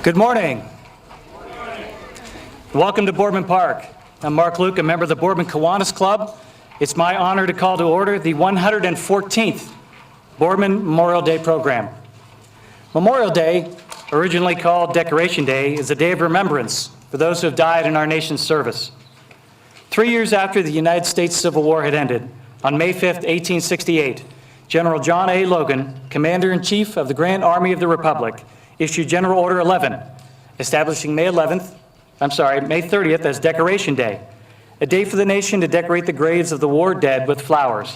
Good morning. Welcome to Boardman Park. I'm Mark Luke, a member of the Boardman Kiwanis Club. It's my honor to call to order the 114th Boardman Memorial Day program. Memorial Day, originally called Decoration Day, is a day of remembrance for those who have died in our nation's service. 3 years after the United States Civil War had ended, on May 5, 1868, General John A. Logan, Commander-in-Chief of the Grand Army of the Republic, issued General Order 11, establishing May 30th as Decoration Day, a day for the nation to decorate the graves of the war dead with flowers.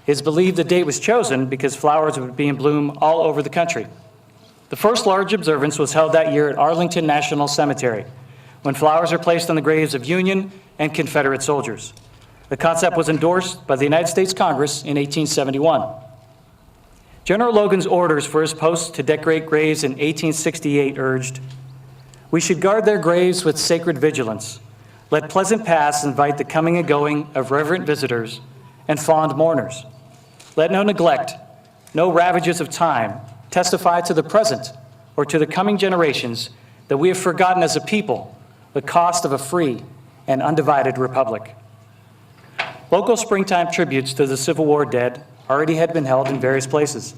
It is believed the date was chosen because flowers would be in bloom all over the country. The first large observance was held that year at Arlington National Cemetery, when flowers were placed on the graves of Union and Confederate soldiers. The concept was endorsed by the United States Congress in 1871. General Logan's orders for his post to decorate graves in 1868 urged, "We should guard their graves with sacred vigilance. Let pleasant paths invite the coming and going of reverent visitors and fond mourners. Let no neglect, no ravages of time testify to the present or to the coming generations that we have forgotten as a people the cost of a free and undivided republic." Local springtime tributes to the Civil War dead already had been held in various places.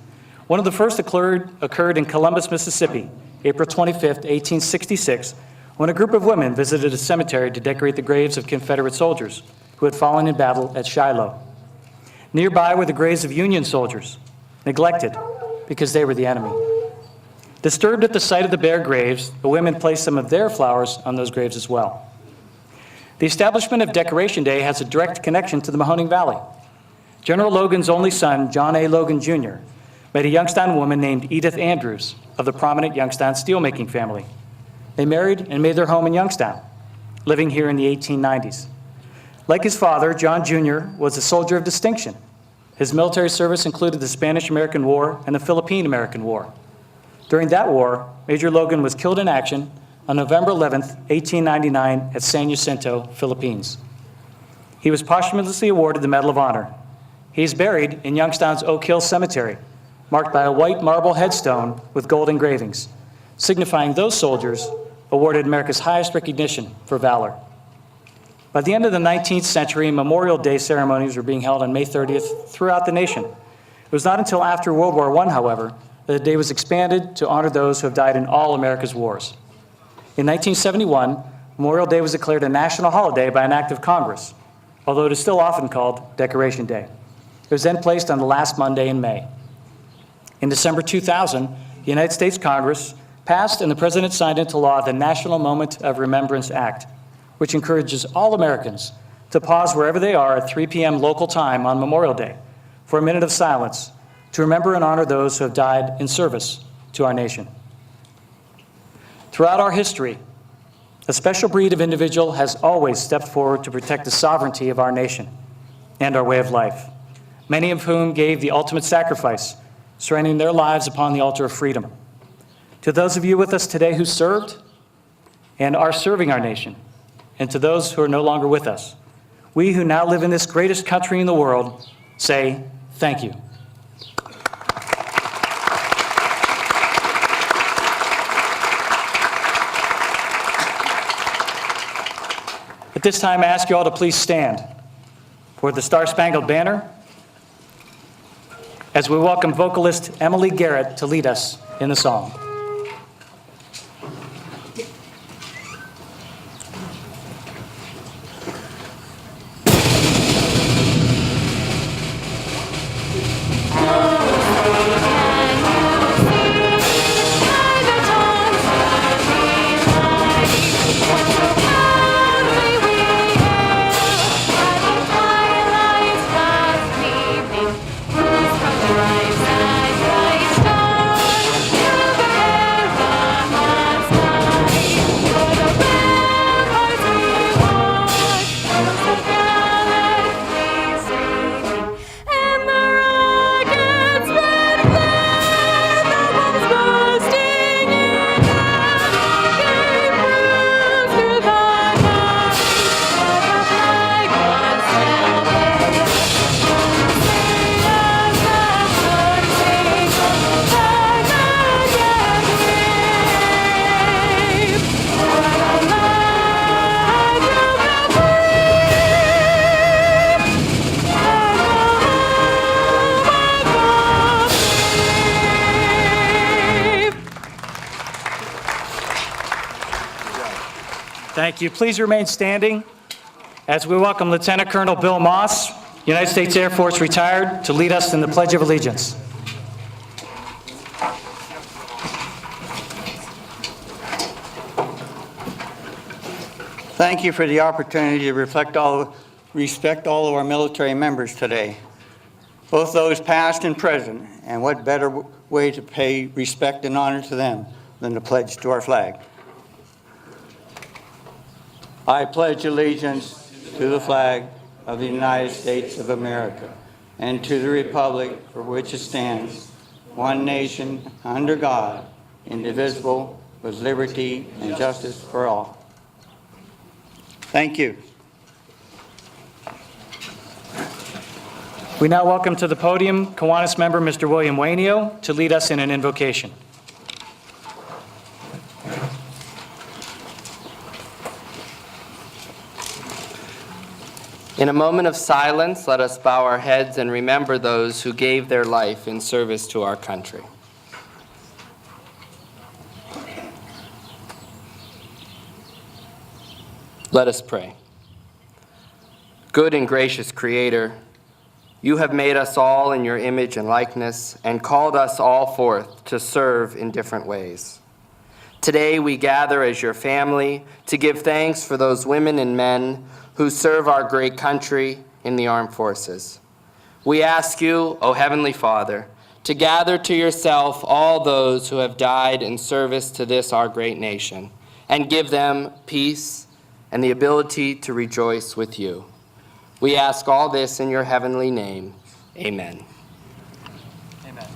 One of the first occurred in Columbus, Mississippi, April 25, 1866, when a group of women visited a cemetery to decorate the graves of Confederate soldiers who had fallen in battle at Shiloh. Nearby were the graves of Union soldiers, neglected because they were the enemy. Disturbed at the sight of the bare graves, the women placed some of their flowers on those graves as well. The establishment of Decoration Day has a direct connection to the Mahoning Valley. General Logan's only son, John A. Logan, Jr., met a Youngstown woman named Edith Andrews of the prominent Youngstown steelmaking family. They married and made their home in Youngstown, living here in the 1890s. Like his father, John Jr. was a soldier of distinction. His military service included the Spanish-American War and the Philippine-American War. During that war, Major Logan was killed in action on November 11, 1899, at San Jacinto, Philippines. He was posthumously awarded the Medal of Honor. He is buried in Youngstown's Oak Hill Cemetery, marked by a white marble headstone with gold engravings, signifying those soldiers awarded America's highest recognition for valor. By the end of the 19th century, Memorial Day ceremonies were being held on May 30th throughout the nation. It was not until after World War I, however, that the day was expanded to honor those who have died in all America's wars. In 1971, Memorial Day was declared a national holiday by an act of Congress, although it is still often called Decoration Day. It was then placed on the last Monday in May. In December 2000, the United States Congress passed and the President signed into law the National Moment of Remembrance Act, which encourages all Americans to pause wherever they are at 3 p.m. local time on Memorial Day for a minute of silence to remember and honor those who have died in service to our nation. Throughout our history, a special breed of individual has always stepped forward to protect the sovereignty of our nation and our way of life, many of whom gave the ultimate sacrifice, surrendering their lives upon the altar of freedom. To those of you with us today who served and are serving our nation, and to those who are no longer with us, we who now live in this greatest country in the world say thank you. At this time, I ask you all to please stand for the Star-Spangled Banner as we welcome vocalist Emily Garrett to lead us in the song. Thank you. Please remain standing as we welcome Lieutenant Colonel Bill Moss, United States Air Force retired, to lead us in the Pledge of Allegiance. Thank you for the opportunity to respect all of our military members today. both those past and present, and what better way to pay respect and honor to them than to pledge to our flag. I pledge allegiance to the flag of the United States of America and to the republic for which it stands, one nation, under God, indivisible, with liberty and justice for all. Thank you. We now welcome to the podium Kiwanis member Mr. William Wainio to lead us in an invocation. In a moment of silence, let us bow our heads and remember those who gave their life in service to our country. Let us pray. Good and gracious Creator, you have made us all in your image and likeness and called us all forth to serve in different ways. Today we gather as your family to give thanks for those women and men who serve our great country in the armed forces. We ask you, O Heavenly Father, to gather to yourself all those who have died in service to this our great nation and give them peace and the ability to rejoice with you. We ask all this in your heavenly name. Amen. Amen.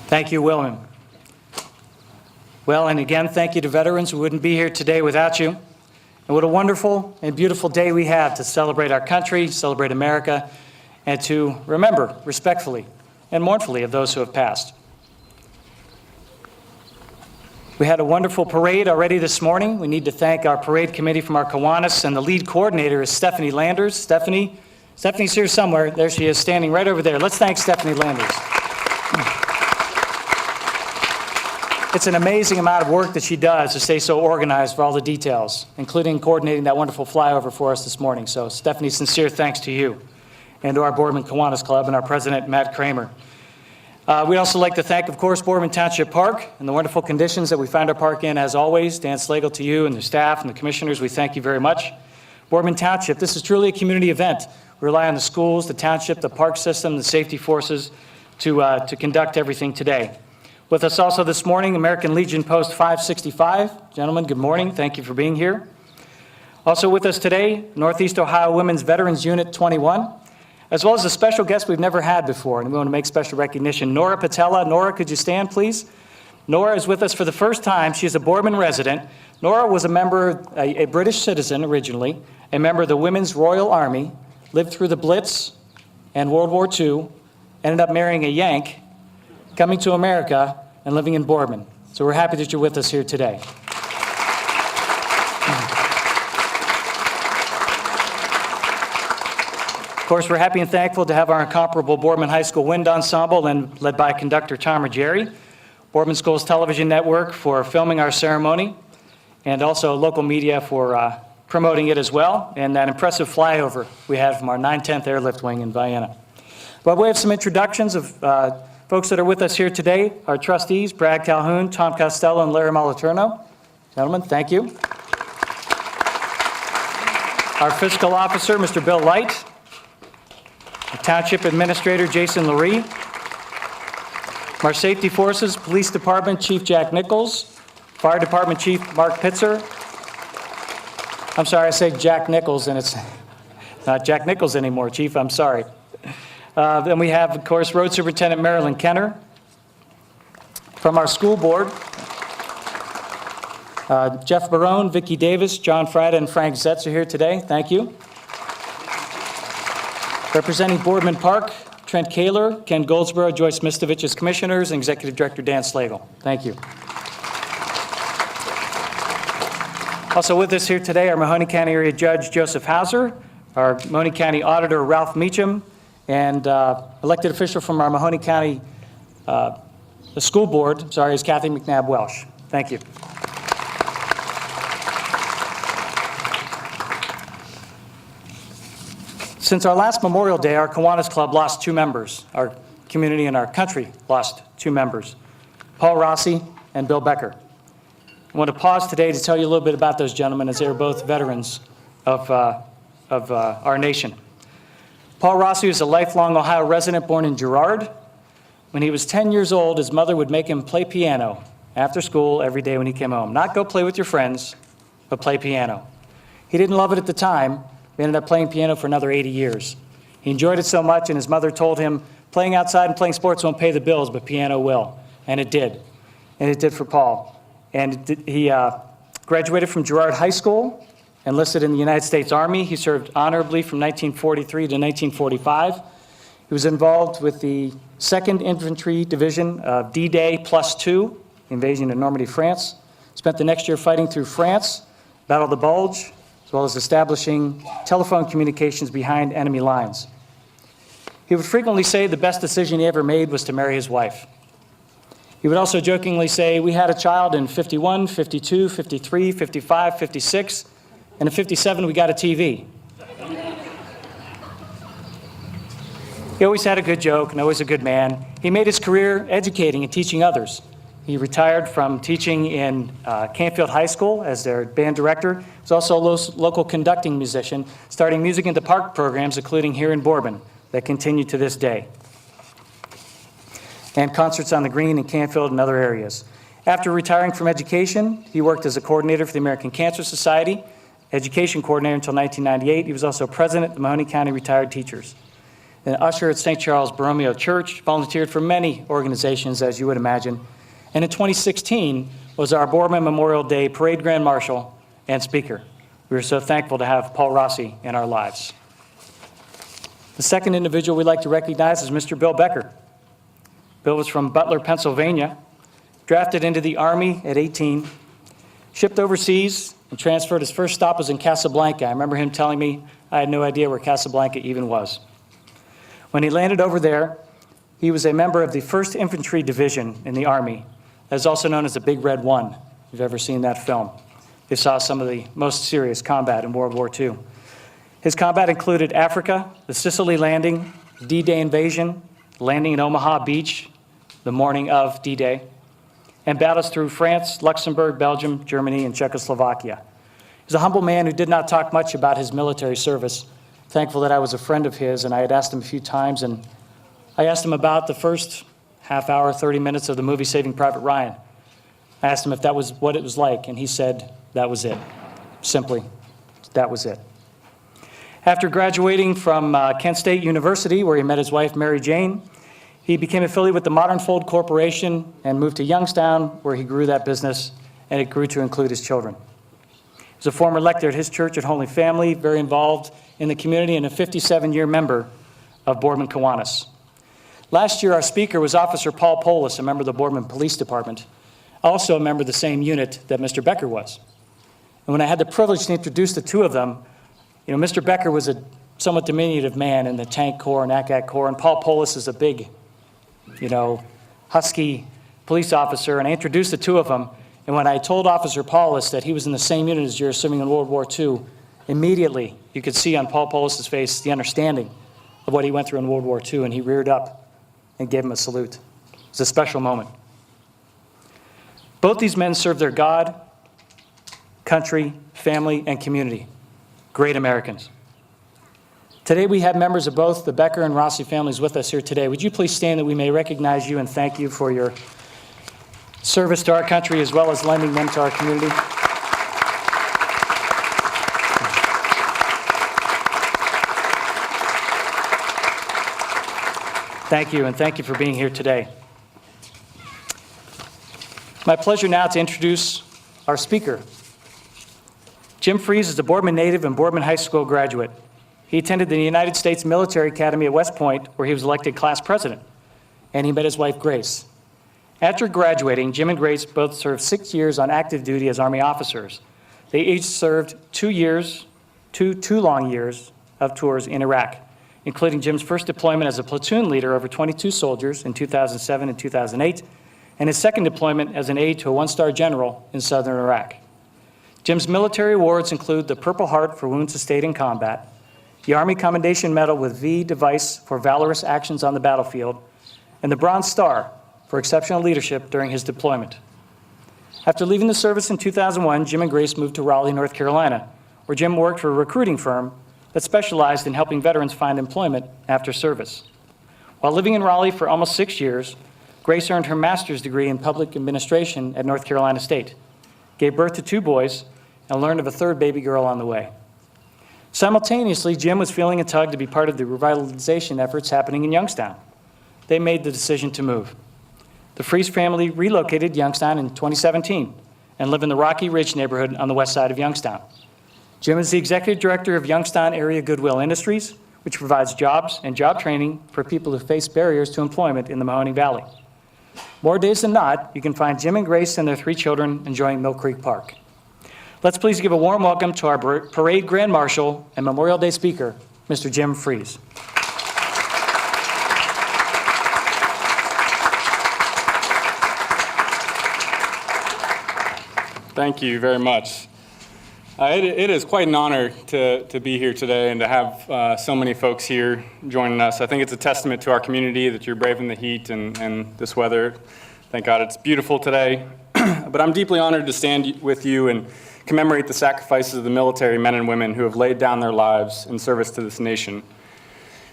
Thank you, William. Well, and again, thank you to veterans who wouldn't be here today without you. And what a wonderful and beautiful day we have to celebrate our country, celebrate America, and to remember respectfully and mournfully of those who have passed. We had a wonderful parade already this morning. We need to thank our parade committee from our Kiwanis, and the lead coordinator is Stephanie Landers. Stephanie's here somewhere. There she is, standing right over there. Let's thank Stephanie Landers. It's an amazing amount of work that she does to stay so organized for all the details, including coordinating that wonderful flyover for us this morning. So Stephanie, sincere thanks to you and to our Boardman Kiwanis Club and our president, Matt Kramer. We'd also like to thank, of course, Boardman Township Park and the wonderful conditions that we find our park in, as always. Dan Slagle, to you and the staff and the commissioners, we thank you very much. Boardman Township, this is truly a community event. We rely on the schools, the township, the park system, the safety forces to conduct everything today. With us also this morning, American Legion Post 565. Gentlemen, good morning. Thank you for being here. Also with us today, Northeast Ohio Women's Veterans Unit 21. As well as a special guest we've never had before, and we want to make special recognition. Nora Patella. Nora, could you stand, please? Nora is with us for the first time. She's a Boardman resident. Nora was a member, a British citizen originally, a member of the Women's Royal Army, lived through the Blitz and World War II, ended up marrying a Yank, coming to America, and living in Boardman. So we're happy that you're with us here today. Of course, we're happy and thankful to have our incomparable Boardman High School Wind Ensemble, and led by conductor Tom Ruggieri, Boardman Schools Television Network for filming our ceremony, and also local media for promoting it as well, and that impressive flyover we had from our 910th Airlift Wing in Vienna. But we have some introductions of folks that are with us here today. Our trustees, Brad Calhoun, Tom Costello, and Larry Moliterno. Gentlemen, thank you. Our fiscal officer, Mr. Bill Light. The Township Administrator, Jason Lurie. Our Safety Forces, Police Department, Chief Jack Nichols. Fire Department Chief Mark Pitzer. I'm sorry, I say Jack Nichols, and it's not Jack Nichols anymore, Chief, I'm sorry. Then we have, of course, Road Superintendent Marilyn Kenner. From our school board, Jeff Barone, Vicki Davis, John Frada, and Frank Zetz are here today. Thank you. Representing Boardman Park, Trent Kaler, Ken Goldsboro, Joyce Mistovich as commissioners, and Executive Director Dan Slagle. Thank you. Also with us here today are Mahoney County Area Judge Joseph Hauser, our Mahoney County Auditor Ralph Meacham, and elected official from our Mahoney County the School Board, is Kathy McNabb Welsh. Thank you. Since our last Memorial Day, our Kiwanis Club lost 2 members. Our community and our country lost 2 members, Paul Rossi and Bill Becker. I want to pause today to tell you a little bit about those gentlemen, as they are both veterans of our nation. Paul Rossi was a lifelong Ohio resident born in Girard. When he was 10 years old, his mother would make him play piano after school every day when he came home. Not go play with your friends, but play piano. He didn't love it at the time. He ended up playing piano for another 80 years. He enjoyed it so much, and his mother told him, playing outside and playing sports won't pay the bills, but piano will. And it did. And it did for Paul. And he graduated from Girard High School, enlisted in the United States Army. He served honorably from 1943 to 1945. He was involved with the 2nd Infantry Division of D-Day +2, invasion of Normandy, France. Spent the next year fighting through France, Battle of the Bulge, as well as establishing telephone communications behind enemy lines. He would frequently say the best decision he ever made was to marry his wife. He would also jokingly say, we had a child in 51, 52, 53, 55, 56, and in 57 we got a TV. He always had a good joke and always a good man. He made his career educating and teaching others. He retired from teaching in Canfield High School as their band director. He was also a local conducting musician, starting music in the park programs, including here in Boardman, that continue to this day, and concerts on the Green in Canfield and other areas. After retiring from education, he worked as a coordinator for the American Cancer Society, education coordinator until 1998. He was also president of the Mahoney County Retired Teachers. An usher at St. Charles Borromeo Church, volunteered for many organizations, as you would imagine. And in 2016 was our Boardman Memorial Day Parade Grand Marshal and speaker. We are so thankful to have Paul Rossi in our lives. The second individual we'd like to recognize is Mr. Bill Becker. Bill was from Butler, Pennsylvania, drafted into the Army at 18, shipped overseas, and transferred. His first stop was in Casablanca. I remember him telling me I had no idea where Casablanca even was. When he landed over there, he was a member of the 1st Infantry Division in the Army, that is also known as the Big Red One, if you've ever seen that film. They saw some of the most serious combat in World War II. His combat included Africa, the Sicily landing, D-Day invasion, landing in Omaha Beach the morning of D-Day, and battles through France, Luxembourg, Belgium, Germany, and Czechoslovakia. He's a humble man who did not talk much about his military service. Thankful that I was a friend of his, and I had asked him a few times, and I asked him about the first half hour, 30 minutes of the movie Saving Private Ryan. I asked him if that was what it was like, and he said that was it. Simply, that was it. After graduating from Kent State University, where he met his wife, Mary Jane, he became affiliated with the Modern Fold Corporation and moved to Youngstown, where he grew that business, and it grew to include his children. He was a former lector at his church at Holy Family, very involved in the community, and a 57-year member of Boardman Kiwanis. Last year, our speaker was Officer Paul Polis, a member of the Boardman Police Department, also a member of the same unit that Mr. Becker was. And when I had the privilege to introduce the two of them, you know, Mr. Becker was a somewhat diminutive man in the Tank Corps and ACAC Corps, and Paul Polis is a big, you know, husky police officer, and I introduced the two of them, and when I told Officer Polis that he was in the same unit as yours serving in World War II, immediately you could see on Paul Polis's face the understanding of what he went through in World War II, and he reared up and gave him a salute. It was a special moment. Both these men served their God, country, family, and community. Great Americans. Today we have members of both the Becker and Rossi families with us here today. Would you please stand that we may recognize you and thank you for your service to our country as well as lending them to our community. Thank you, and thank you for being here today. My pleasure now to introduce our speaker. Jim Freeze is a Boardman native and Boardman High School graduate. He attended the United States Military Academy at West Point, where he was elected class president, and he met his wife, Grace. After graduating, Jim and Grace both served 6 years on active duty as Army officers. They each served 2 years, two long years of tours in Iraq, including Jim's first deployment as a platoon leader over 22 soldiers in 2007 and 2008, and his second deployment as an aide to a one-star general in southern Iraq. Jim's military awards include the Purple Heart for wounds sustained in combat, the Army Commendation Medal with V device for valorous actions on the battlefield, and the Bronze Star for exceptional leadership during his deployment. After leaving the service in 2001, Jim and Grace moved to Raleigh, North Carolina, where Jim worked for a recruiting firm that specialized in helping veterans find employment after service. While living in Raleigh for almost 6 years, Grace earned her master's degree in public administration at North Carolina State, gave birth to 2 boys, and learned of a 3rd baby girl on the way. Simultaneously, Jim was feeling a tug to be part of the revitalization efforts happening in Youngstown. They made the decision to move. The Freeze family relocated to Youngstown in 2017 and live in the Rocky Ridge neighborhood on the west side of Youngstown. Jim is the executive director of Youngstown Area Goodwill Industries, which provides jobs and job training for people who face barriers to employment in the Mahoning Valley. More days than not, you can find Jim and Grace and their 3 children enjoying Mill Creek Park. Let's please give a warm welcome to our parade grand marshal and Memorial Day speaker, Mr. Jim Freeze. Thank you very much. It is quite an honor to be here today and to have so many folks here joining us. I think it's a testament to our community that you're braving the heat and this weather. Thank God it's beautiful today. But I'm deeply honored to stand with you and commemorate the sacrifices of the military men and women who have laid down their lives in service to this nation.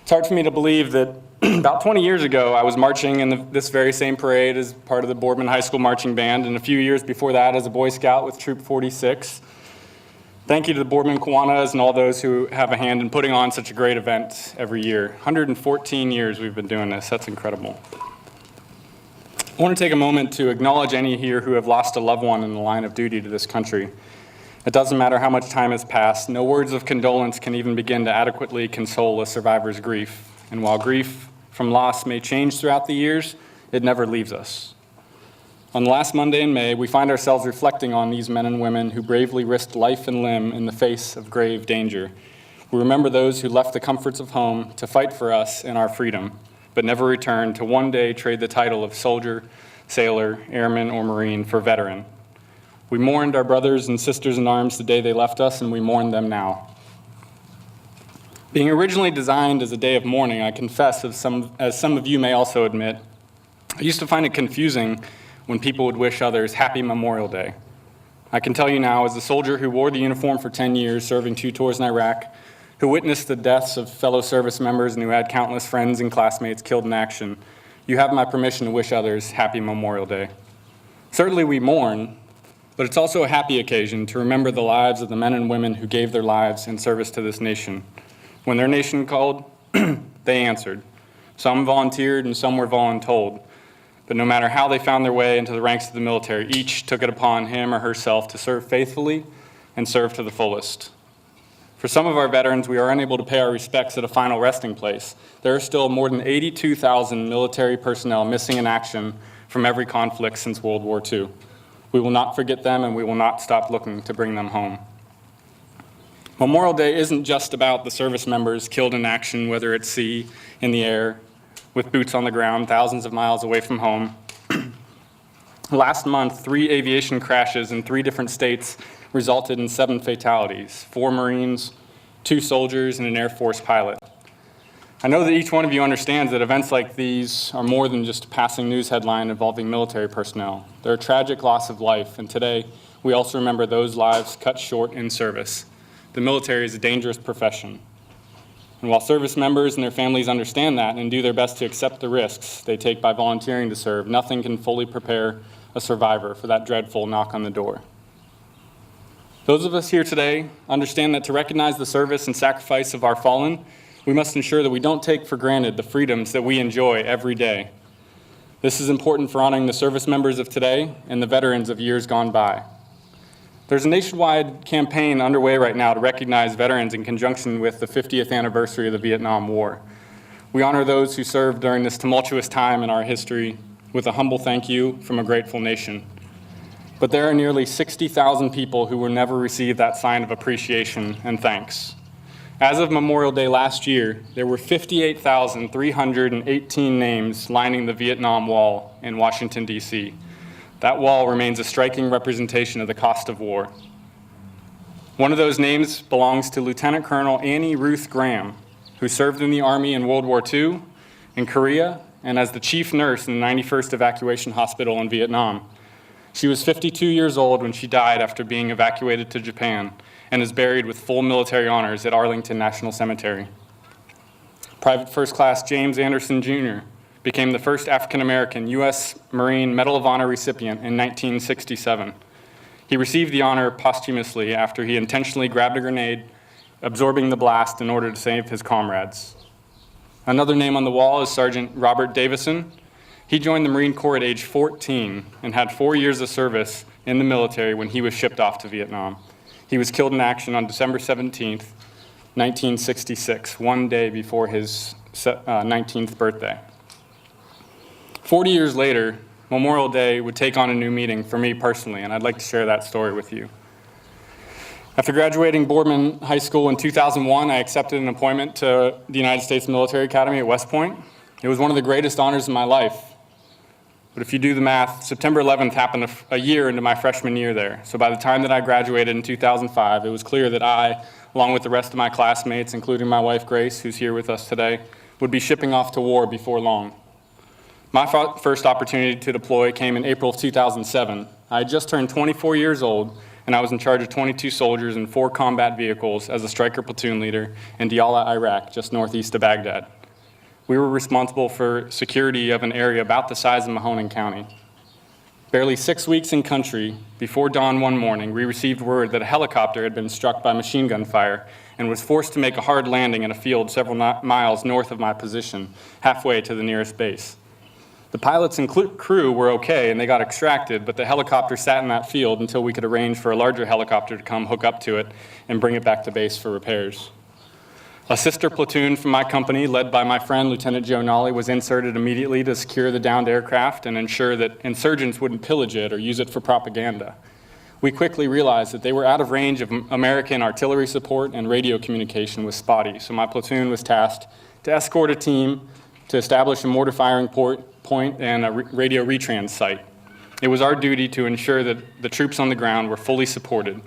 It's hard for me to believe that about 20 years ago, I was marching in this very same parade as part of the Boardman High School Marching Band, and a few years before that as a Boy Scout with Troop 46. Thank you to the Boardman Kiwanis and all those who have a hand in putting on such a great event every year. 114 years we've been doing this. That's incredible. I want to take a moment to acknowledge any here who have lost a loved one in the line of duty to this country. It doesn't matter how much time has passed. No words of condolence can even begin to adequately console a survivor's grief. And while grief from loss may change throughout the years, it never leaves us. On the last Monday in May, we find ourselves reflecting on these men and women who bravely risked life and limb in the face of grave danger. We remember those who left the comforts of home to fight for us and our freedom, but never returned to one day trade the title of soldier, sailor, airman, or Marine for veteran. We mourned our brothers and sisters in arms the day they left us, and we mourn them now. Being originally designed as a day of mourning, I confess, as some of you may also admit, I used to find it confusing when people would wish others Happy Memorial Day. I can tell you now, as a soldier who wore the uniform for 10 years, serving 2 tours in Iraq, who witnessed the deaths of fellow service members and who had countless friends and classmates killed in action, you have my permission to wish others Happy Memorial Day. Certainly we mourn, but it's also a happy occasion to remember the lives of the men and women who gave their lives in service to this nation. When their nation called, they answered. Some volunteered and some were voluntold. But no matter how they found their way into the ranks of the military, each took it upon him or herself to serve faithfully and serve to the fullest. For some of our veterans, we are unable to pay our respects at a final resting place. There are still more than 82,000 military personnel missing in action from every conflict since World War II. We will not forget them, and we will not stop looking to bring them home. Memorial Day isn't just about the service members killed in action, whether at sea, in the air, with boots on the ground, thousands of miles away from home. Last month, 3 aviation crashes in 3 different states resulted in 7 fatalities, 4 Marines, 2 soldiers, and an Air Force pilot. I know that each one of you understands that events like these are more than just a passing news headline involving military personnel. They're a tragic loss of life, and today we also remember those lives cut short in service. The military is a dangerous profession. And while service members and their families understand that and do their best to accept the risks they take by volunteering to serve, nothing can fully prepare a survivor for that dreadful knock on the door. Those of us here today understand that to recognize the service and sacrifice of our fallen, we must ensure that we don't take for granted the freedoms that we enjoy every day. This is important for honoring the service members of today and the veterans of years gone by. There's a nationwide campaign underway right now to recognize veterans in conjunction with the 50th anniversary of the Vietnam War. We honor those who served during this tumultuous time in our history with a humble thank you from a grateful nation. But there are nearly 60,000 people who will never receive that sign of appreciation and thanks. As of Memorial Day last year, there were 58,318 names lining the Vietnam Wall in Washington, D.C. That wall remains a striking representation of the cost of war. One of those names belongs to Lieutenant Colonel Annie Ruth Graham, who served in the Army in World War II, in Korea, and as the chief nurse in the 91st Evacuation Hospital in Vietnam. She was 52 years old when she died after being evacuated to Japan, and is buried with full military honors at Arlington National Cemetery. Private First Class James Anderson, Jr. became the first African-American U.S. Marine Medal of Honor recipient in 1967. He received the honor posthumously after he intentionally grabbed a grenade, absorbing the blast in order to save his comrades. Another name on the wall is Sergeant Robert Davison. He joined the Marine Corps at age 14 and had 4 years of service in the military when he was shipped off to Vietnam. He was killed in action on December 17th, 1966, one day before his 19th birthday. 40 years later, Memorial Day would take on a new meaning for me personally, and I'd like to share that story with you. After graduating Boardman High School in 2001, I accepted an appointment to the United States Military Academy at West Point. It was one of the greatest honors of my life. But if you do the math, September 11th happened a year into my freshman year there. So by the time that I graduated in 2005, it was clear that I, along with the rest of my classmates, including my wife Grace, who's here with us today, would be shipping off to war before long. My first opportunity to deploy came in April of 2007. I had just turned 24 years old, and I was in charge of 22 soldiers and 4 combat vehicles as a Stryker platoon leader in Diyala, Iraq, just northeast of Baghdad. We were responsible for security of an area about the size of Mahoning County. Barely 6 weeks in country, before dawn one morning, we received word that a helicopter had been struck by machine gun fire and was forced to make a hard landing in a field several miles north of my position, halfway to the nearest base. The pilots and crew were okay and they got extracted, but the helicopter sat in that field until we could arrange for a larger helicopter to come hook up to it and bring it back to base for repairs. A sister platoon from my company, led by my friend Lieutenant Joe Nolly, was inserted immediately to secure the downed aircraft and ensure that insurgents wouldn't pillage it or use it for propaganda. We quickly realized that they were out of range of American artillery support and radio communication was spotty, so my platoon was tasked to escort a team to establish a mortar firing point and a radio retrans site. It was our duty to ensure that the troops on the ground were fully supported.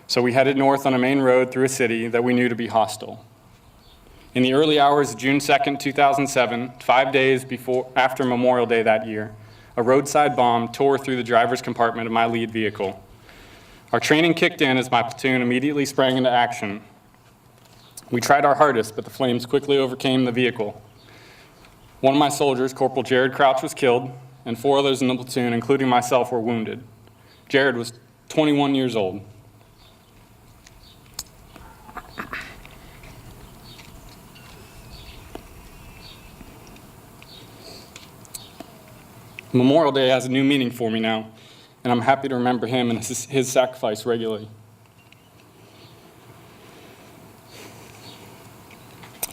So we headed north on a main road through a city that we knew to be hostile. In the early hours of June 2nd, 2007, 5 days after Memorial Day that year, a roadside bomb tore through the driver's compartment of my lead vehicle. Our training kicked in as my platoon immediately sprang into action. We tried our hardest, but the flames quickly overcame the vehicle. One of my soldiers, Corporal Jared Crouch, was killed, and 4 others in the platoon, including myself, were wounded. Jared was 21 years old. Memorial Day has a new meaning for me now, and I'm happy to remember him and his sacrifice regularly.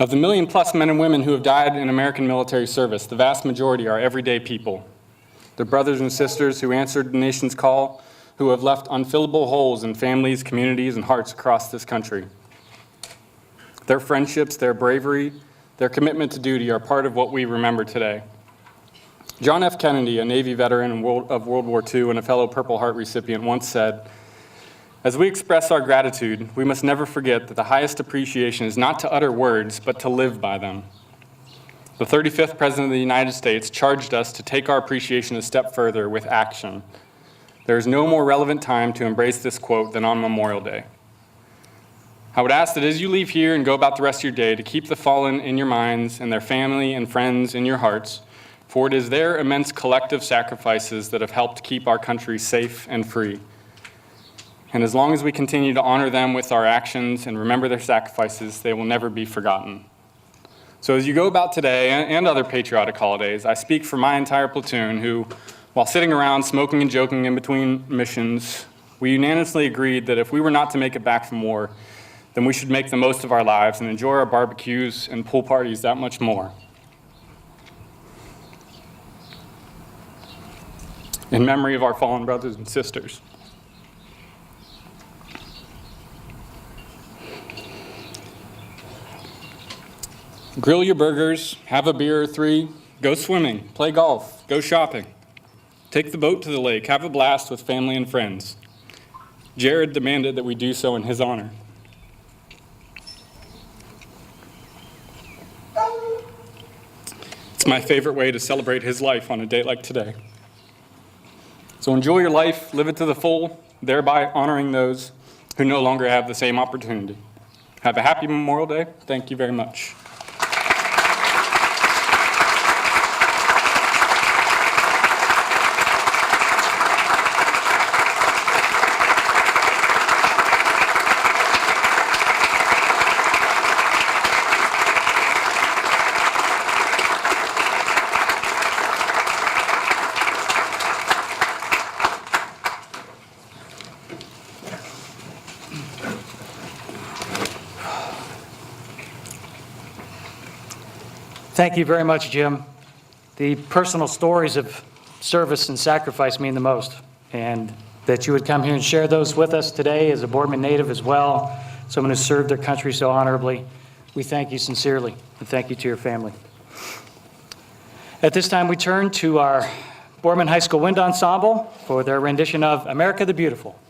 Of the 1 million+ men and women who have died in American military service, the vast majority are everyday people. They're brothers and sisters who answered the nation's call, who have left unfillable holes in families, communities, and hearts across this country. Their friendships, their bravery, their commitment to duty are part of what we remember today. John F. Kennedy, a Navy veteran of World War II and a fellow Purple Heart recipient, once said, "As we express our gratitude, we must never forget that the highest appreciation is not to utter words, but to live by them." The 35th President of the United States charged us to take our appreciation a step further with action. There is no more relevant time to embrace this quote than on Memorial Day. I would ask that as you leave here and go about the rest of your day, to keep the fallen in your minds and their family and friends in your hearts, for it is their immense collective sacrifices that have helped keep our country safe and free. And as long as we continue to honor them with our actions and remember their sacrifices, they will never be forgotten. So as you go about today and other patriotic holidays, I speak for my entire platoon who, while sitting around smoking and joking in between missions, we unanimously agreed that if we were not to make it back from war, then we should make the most of our lives and enjoy our barbecues and pool parties that much more. In memory of our fallen brothers and sisters. Grill your burgers, have a beer or 3, go swimming, play golf, go shopping. Take the boat to the lake, have a blast with family and friends. Jared demanded that we do so in his honor. It's my favorite way to celebrate his life on a day like today. So enjoy your life, live it to the full, thereby honoring those who no longer have the same opportunity. Have a happy Memorial Day. Thank you very much. Thank you very much, Jim. The personal stories of service and sacrifice mean the most, and that you would come here and share those with us today as a Boardman native as well, someone who served their country so honorably. We thank you sincerely, and thank you to your family. At this time, we turn to our Boardman High School Wind Ensemble for their rendition of America the Beautiful.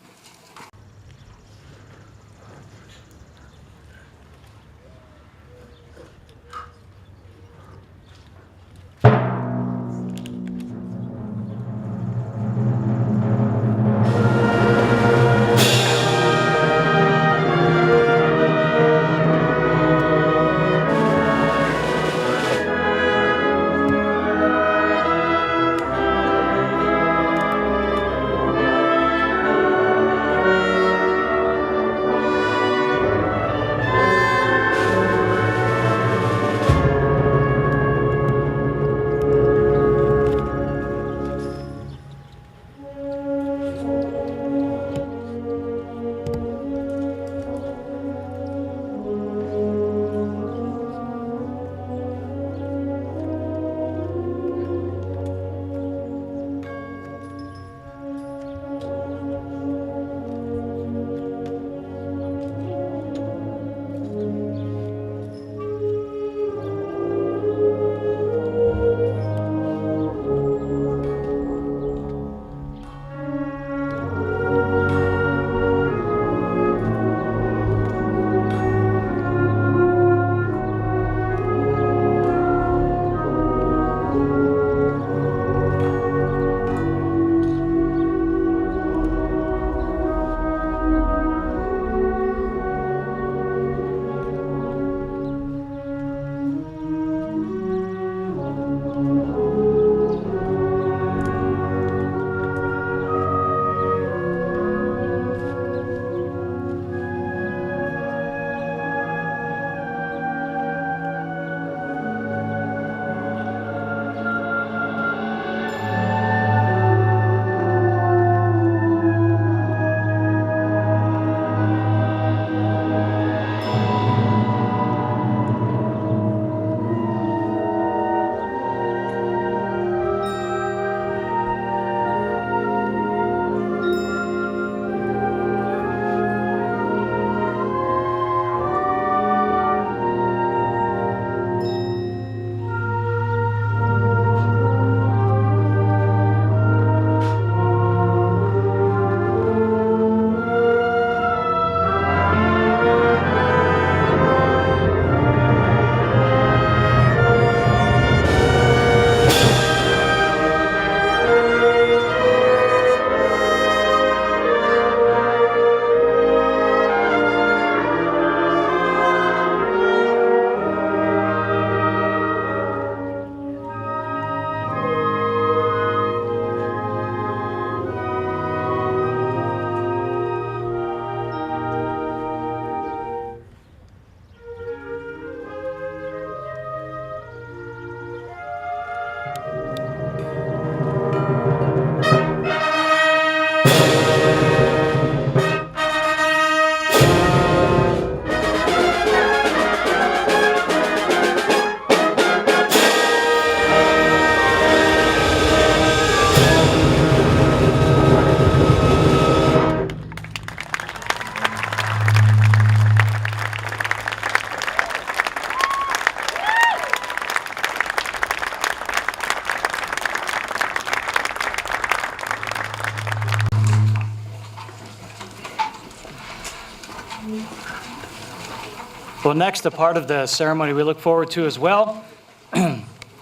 Well, next, a part of the ceremony we look forward to as well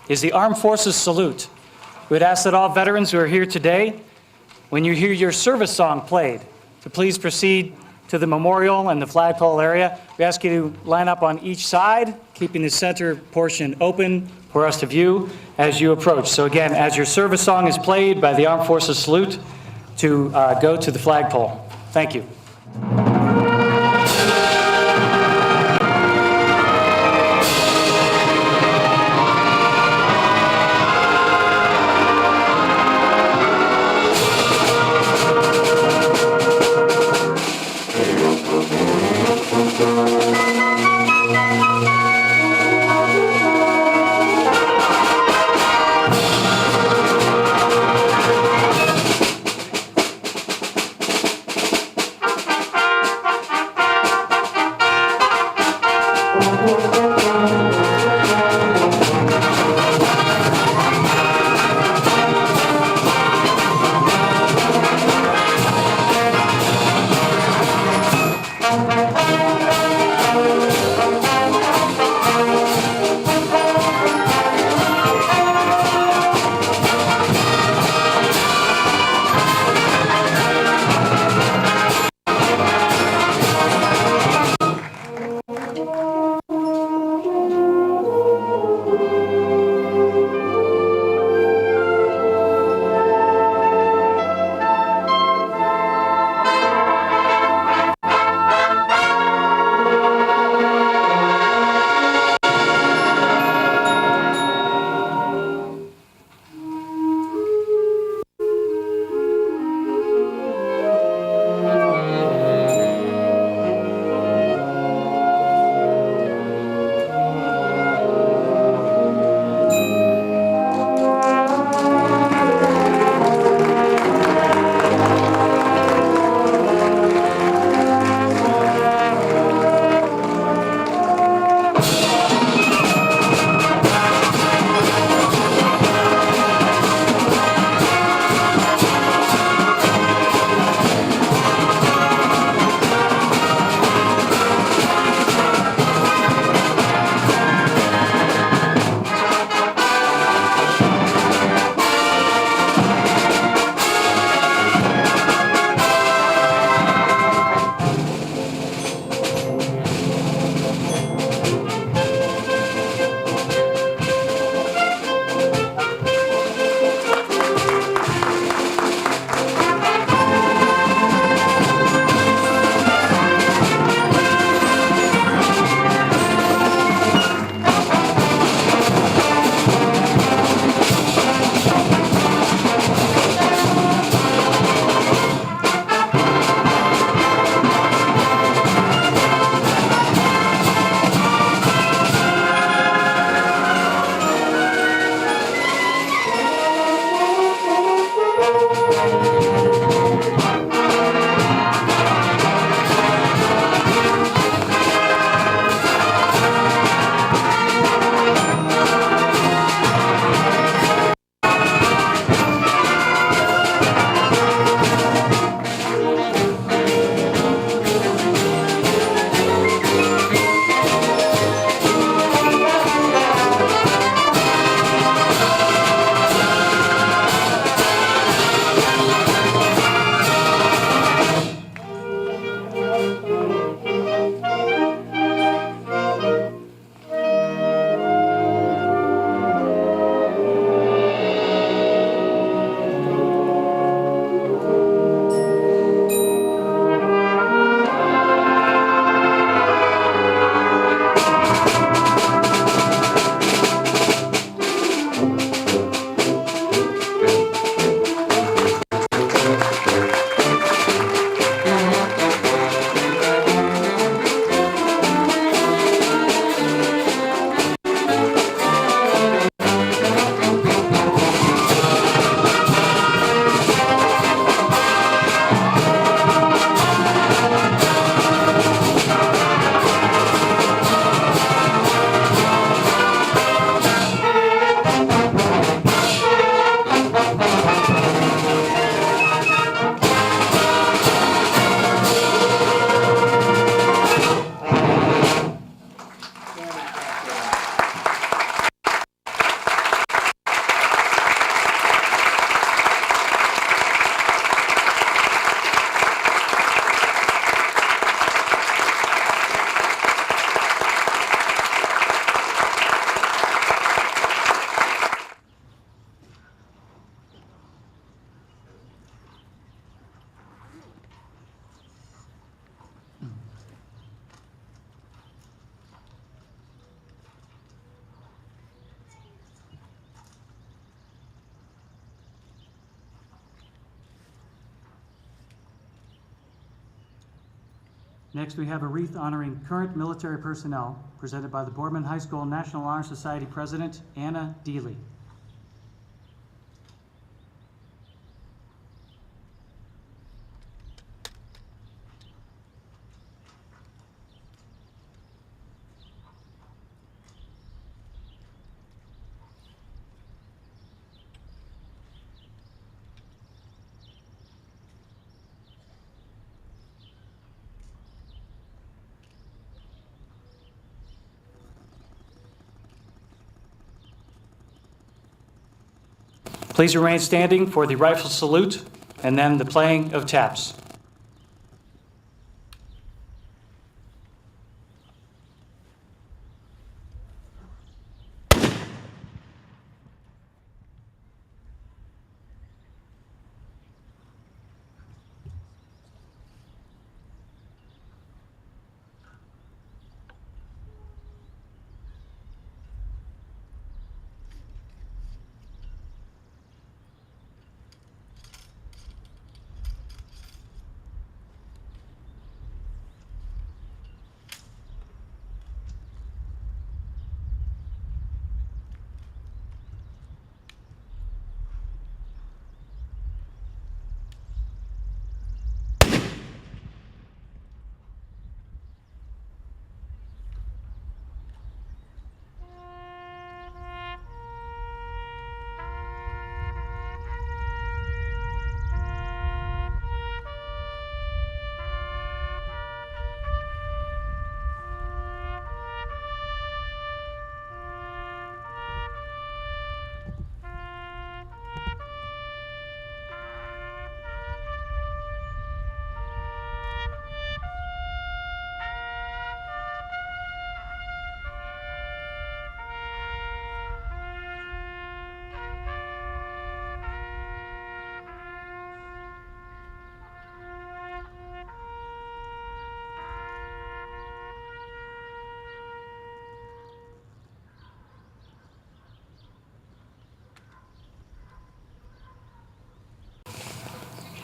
is the Armed Forces Salute. We'd ask that all veterans who are here today, when you hear your service song played, to please proceed to to the memorial and the flagpole area. We ask you to line up on each side, keeping the center portion open for us to view as you approach. So again, as your service song is played by the Armed Forces Salute, to go to the flagpole. Thank you. Next, we have a wreath honoring current military personnel presented by the Boardman High School National Honor Society President, Anna Deely. Please remain standing for the rifle salute and then the playing of taps.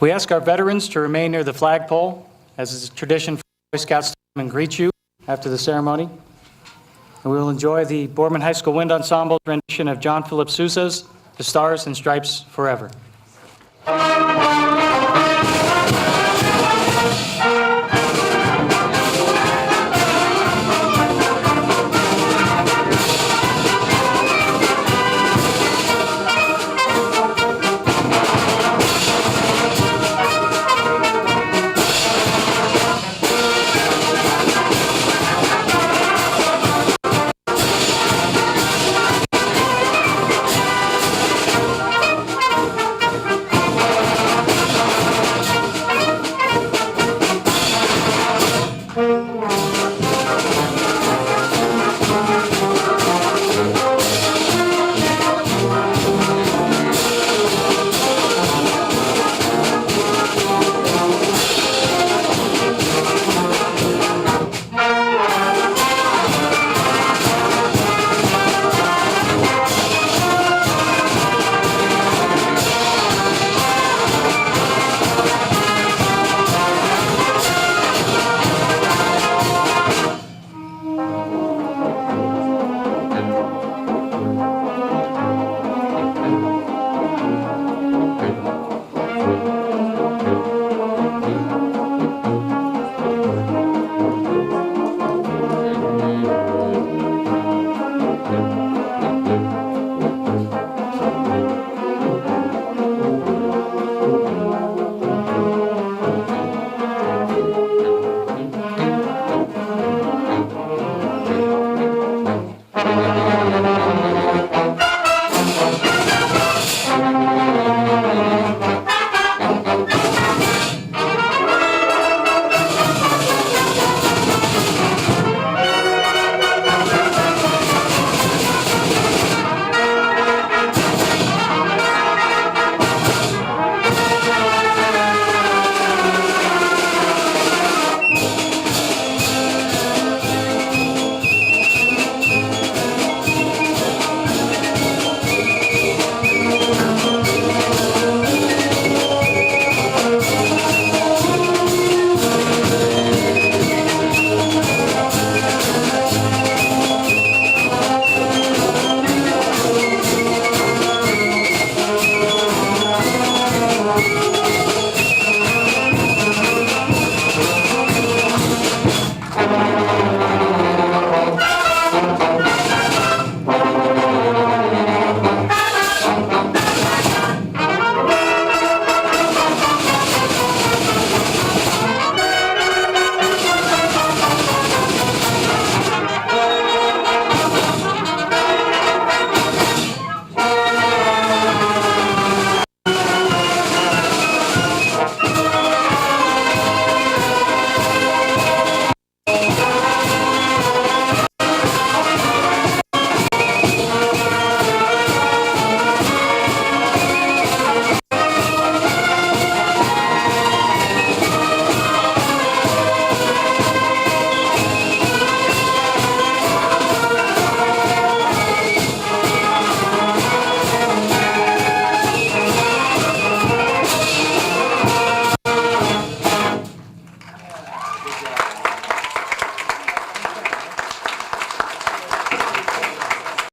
We ask our veterans to remain near the flagpole, as is tradition for Boy Scouts to come and greet you after the ceremony. And we will enjoy the Boardman High School Wind Ensemble's rendition of John Philip Sousa's The Stars and Stripes Forever.